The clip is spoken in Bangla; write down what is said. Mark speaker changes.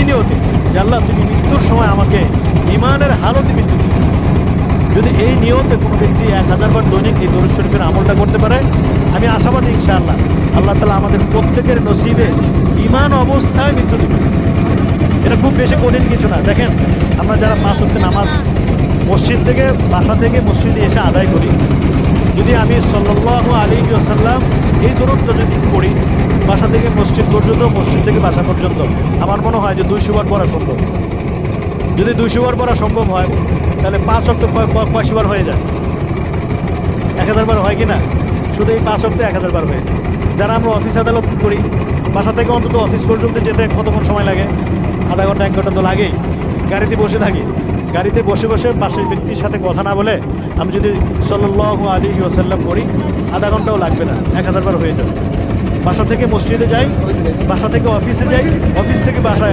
Speaker 1: নিয়তে যে আল্লাহ তুমি মৃত্যুর সময় আমাকে ঈমানের হালতে মৃত্যু দিও। যদি এই নিয়তে কোনো ব্যক্তি 1000 বার দৈনিক এই দরুদ শরীফের আমলটা করতে পারে, আমি আশাবাদী ইনশাআল্লাহ আল্লাহ তাআলা আমাদের প্রত্যেকের নসিবে ঈমান অবস্থায় মৃত্যু দিবেন। এটা খুব বেশি কঠিন কিছু না। দেখেন, আমরা যারা 5 ওয়াক্ত নামাজ মসজিদ থেকে বাসা থেকে মসজিদে এসে আদায় করি, যদি আমি সাল্লাল্লাহু আলাইহি ওয়াসাল্লাম এই দরুদটা যদি পড়ি বাসা থেকে মসজিদ পর্যন্ত, মসজিদ থেকে বাসা পর্যন্ত, আমার মনে হয় যে 200 বার পড়া সম্ভব। যদি 200 বার পড়া সম্ভব হয় তাহলে 5 ওয়াক্ত কয়শো বার হয়ে যায়? 1000 বার হয় কি না? শুধু এই 5 ওয়াক্ত 1000 বার হয়ে যায়। যারা আমরা অফিস আদালত করি, বাসা থেকে অন্তত অফিস পর্যন্ত যেতে কতক্ষণ সময় লাগে? আধা ঘন্টা 1 ঘন্টা তো লাগেই। গাড়িতে বসে থাকি, গাড়িতে বসে বসে পাশের ব্যক্তির সাথে কথা না বলে আমি যদি সাল্লাল্লাহু আলাইহি ওয়াসাল্লাম করি, আধা ঘন্টাও লাগবে না, 1000 বার হয়ে যাবে। বাসা থেকে মসজিদে যাই, বাসা থেকে অফিসে যাই, অফিস থেকে বাসায়